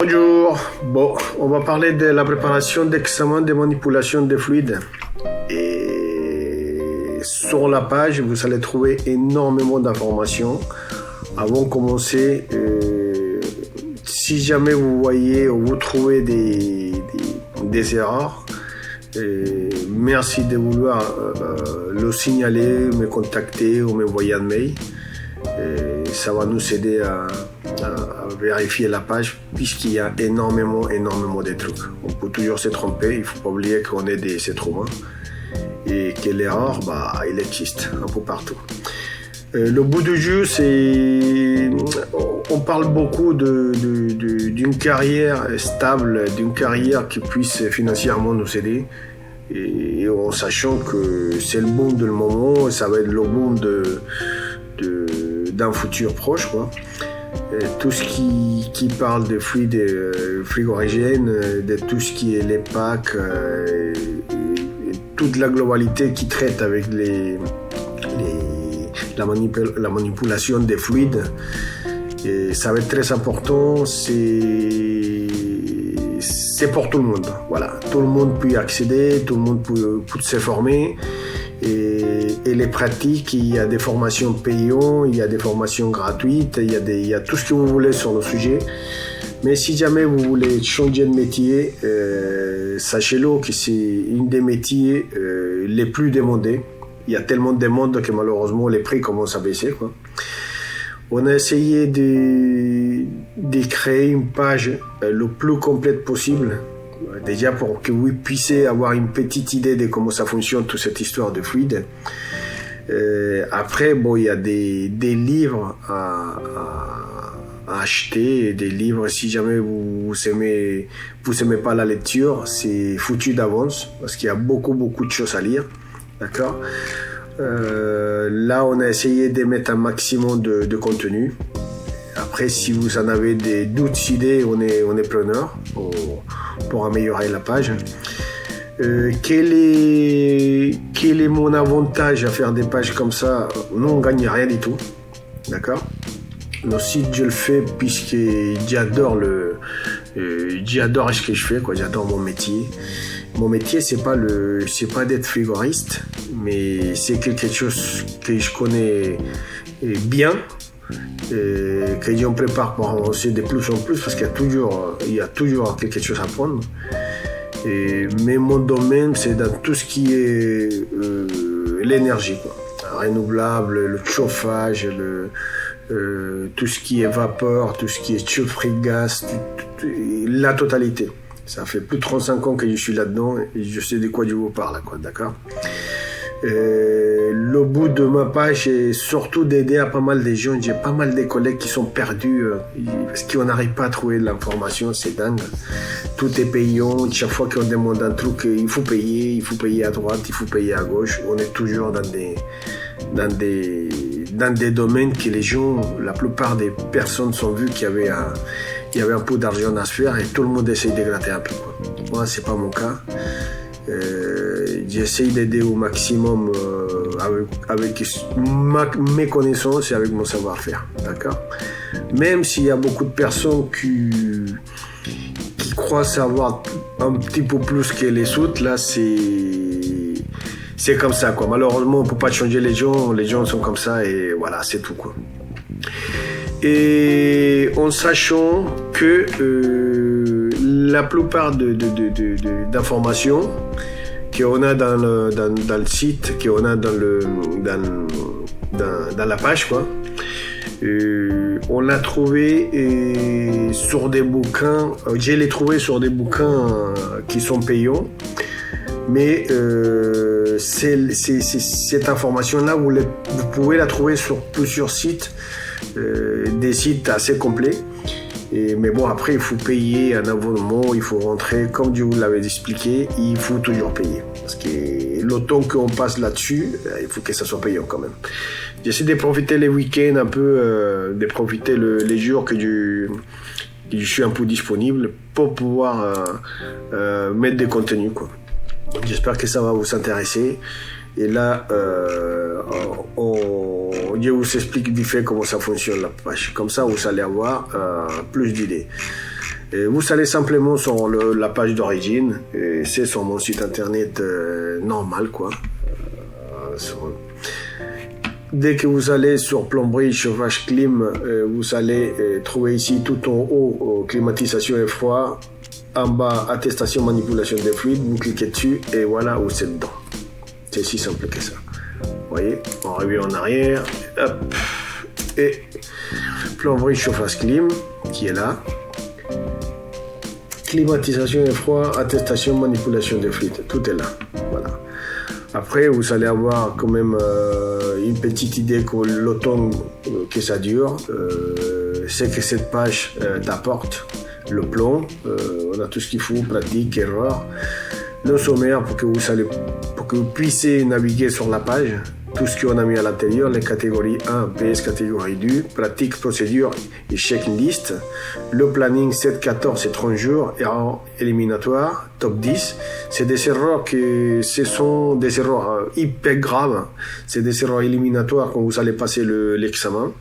Bonjour, bon, on va parler de la préparation d'examen de manipulation des fluides. Et sur la page, vous allez trouver énormément d'informations. Avant de commencer, si jamais vous voyez ou vous trouvez des erreurs, merci de vouloir le signaler, me contacter ou m'envoyer un mail. Ça va nous aider à vérifier la page puisqu'il y a énormément de trucs. On peut toujours se tromper, il ne faut pas oublier qu'on est des êtres humains et que l'erreur, il existe un peu partout. Le bout du jeu, c'est... On parle beaucoup d'une carrière stable, d'une carrière qui puisse financièrement nous aider et en sachant que c'est le boom du moment, ça va être le boom d'un futur proche, quoi. Tout ce qui parle de fluides frigorigènes, de tout ce qui est les packs, toute la globalité qui traite avec la manipulation des fluides, et ça va être très important. C'est pour tout le monde. Voilà, tout le monde peut y accéder, tout le monde peut se former. Et les pratiques, il y a des formations payantes, il y a des formations gratuites, il y a tout ce que vous voulez sur le sujet. Mais si jamais vous voulez changer de métier, sachez-le que c'est une des métiers les plus demandés. Il y a tellement de demandes que malheureusement les prix commencent à baisser, quoi. On a essayé de créer une page le plus complète possible. Déjà pour que vous puissiez avoir une petite idée de comment ça fonctionne toute cette histoire de fluide. Après, il y a des livres à acheter, des livres, si jamais vous aimez pas la lecture, c'est foutu d'avance parce qu'il y a beaucoup de choses à lire, d'accord. Là, on a essayé de mettre un maximum de contenu. Après, si vous en avez d'autres idées, on est preneur pour améliorer la page. Quel est mon avantage à faire des pages comme ça? Nous, on gagne rien du tout, d'accord. Le site, je le fais puisque j'adore ce que je fais, quoi. J'adore mon métier. Mon métier, c'est pas d'être frigoriste, mais c'est quelque chose que je connais bien. Que j'en prépare pour avancer de plus en plus parce qu'il y a toujours quelque chose à apprendre. Mais mon domaine, c'est dans tout ce qui est l'énergie, quoi. Renouvelable, le chauffage, tout ce qui est vapeur, tout ce qui est chaufferie de gaz, la totalité. Ça fait plus de 35 ans que je suis là-dedans et je sais de quoi je vous parle, quoi, d'accord. Le bout de ma page est surtout d'aider à pas mal de gens. J'ai pas mal de collègues qui sont perdus parce qu'on n'arrive pas à trouver de l'information, c'est dingue. Tout est payant, chaque fois qu'on demande un truc, il faut payer à droite, il faut payer à gauche. On est toujours dans des domaines que les gens, la plupart des personnes sont vues qu'il y avait un peu d'argent à se faire et tout le monde essaye de gratter un peu, quoi. Moi, c'est pas mon cas. J'essaye d'aider au maximum avec mes connaissances et avec mon savoir-faire, d'accord. Même s'il y a beaucoup de personnes qui croient savoir un petit peu plus que les autres, là c'est comme ça, quoi. Malheureusement on peut pas changer les gens sont comme ça et voilà, c'est tout, quoi. Et en sachant que la plupart d'informations qu'on a dans le site, qu'on a dans la page, quoi, on l'a trouvé sur des bouquins. Je l'ai trouvé sur des bouquins qui sont payants, mais cette information-là, vous pouvez la trouver sur plusieurs sites, des sites assez complets. Mais bon, après, il faut payer un abonnement, il faut rentrer, comme je vous l'avais expliqué, il faut toujours payer. Parce que le temps qu'on passe là-dessus, il faut que ça soit payant quand même. J'essaie de profiter les week-ends un peu, de profiter les jours que je suis un peu disponible pour pouvoir mettre des contenus, quoi. J'espère que ça va vous intéresser. Et là, je vous explique vite fait comment ça fonctionne la page. Comme ça, vous allez avoir plus d'idées. Vous allez simplement sur la page d'origine, c'est sur mon site internet normal quoi. Dès que vous allez sur plomberie, chauffage, clim, vous allez trouver ici tout en haut climatisation et froid, en bas attestation manipulation des fluides, vous cliquez dessus et voilà vous êtes dedans. C'est si simple que ça. Vous voyez, on revient en arrière, hop, et plomberie, chauffage, clim qui est là. Climatisation et froid, attestation, manipulation des fluides, tout est là. Voilà. Après, vous allez avoir quand même une petite idée que l'automne que ça dure. C'est que cette page t'apporte le plan. On a tout ce qu'il faut, pratique, erreur. Le sommaire pour que vous puissiez naviguer sur la page. Tout ce qu'on a mis à l'intérieur, les catégories 1, PS, catégorie 2, pratique, procédure et checklist. Le planning 7, 14 et 30 jours, erreurs éliminatoires, top 10. C'est des erreurs ce sont des erreurs hyper graves. C'est des erreurs éliminatoires quand vous allez passer l'examen.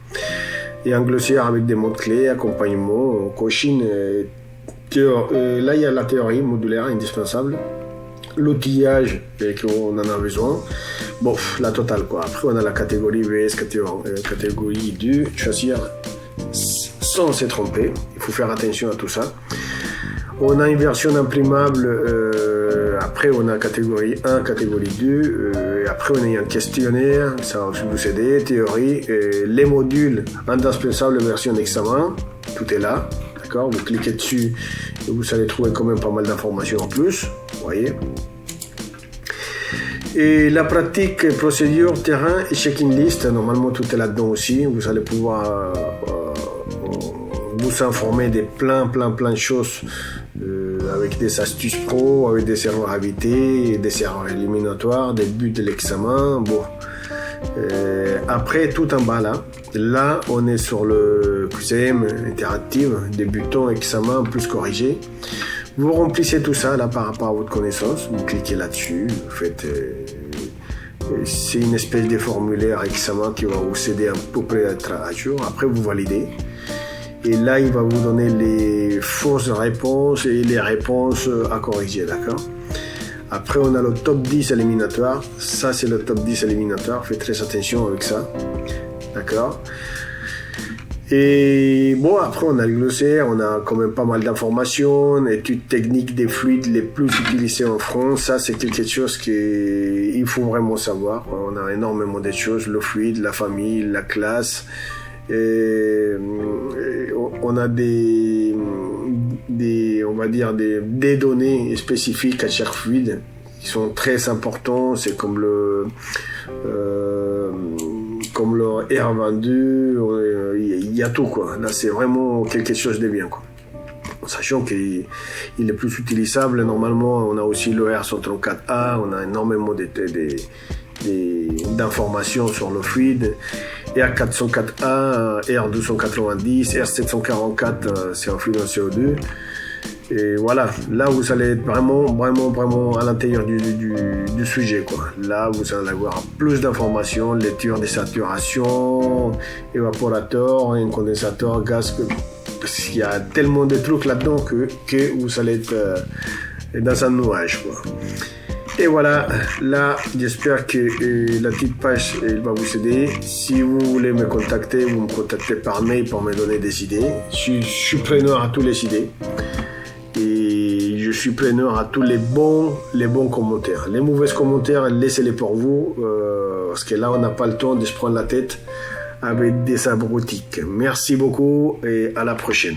Et un glossaire avec des mots-clés, accompagnement, coaching. Là, il y a la théorie modulaire indispensable. L'outillage qu'on en a besoin. Bon, la totale quoi. Après on a la catégorie VS, catégorie 2, choisir sans se tromper. Il faut faire attention à tout ça. On a une version imprimable. Après on a catégorie 1, catégorie 2. Après on a un questionnaire, ça va vous aider. Théorie, les modules indispensables version examen. Tout est là. D'accord, vous cliquez dessus et vous allez trouver quand même pas mal d'informations en plus. Vous voyez. Et la pratique, procédure, terrain et check-in list, normalement tout est là-dedans aussi. Vous allez pouvoir vous informer de plein de choses avec des astuces pro, avec des erreurs à éviter, des erreurs éliminatoires, des buts de l'examen. Bon. Après, tout en bas là, on est sur le QCM interactive, débutant, examen, plus corrigé. Vous remplissez tout ça là par rapport à votre connaissance, vous cliquez là-dessus, vous faites, c'est une espèce de formulaire examen qui va vous aider à peu près à être à jour. Après, vous validez. Et là, il va vous donner les fausses réponses et les réponses à corriger, d'accord? Après, on a le top 10 éliminatoire. Ça, c'est le top 10 éliminatoire. Faites très attention avec ça. D'accord? Et bon, après, on a le glossaire. On a quand même pas mal d'informations. Études techniques des fluides les plus utilisés en France. Ça, c'est quelque chose qu'il faut vraiment savoir. On a énormément de choses. Le fluide, la famille, la classe. Et on a on va dire des données spécifiques à chaque fluide qui sont très importants. C'est comme le R22, il y a tout quoi. Là, c'est vraiment quelque chose de bien quoi. Sachant qu'il est plus utilisable. Normalement, on a aussi le R134A. On a énormément d'informations sur le fluide. R404A, R290, R744, c'est un fluide en CO2. Et voilà, là vous allez être vraiment à l'intérieur du sujet quoi. Là vous allez avoir plus d'informations, lecture des saturations, évaporateur, un condensateur, gaz, parce qu'il y a tellement de trucs là-dedans que vous allez être dans un nuage quoi. Et voilà, là, j'espère que la petite page elle va vous aider. Si vous voulez me contacter, vous me contactez par mail pour me donner des idées. Je suis preneur à toutes les idées. Et je suis preneur à tous les bons commentaires. Les mauvais commentaires, laissez-les pour vous. Parce que là, on n'a pas le temps de se prendre la tête avec des abrutis. Merci beaucoup et à la prochaine.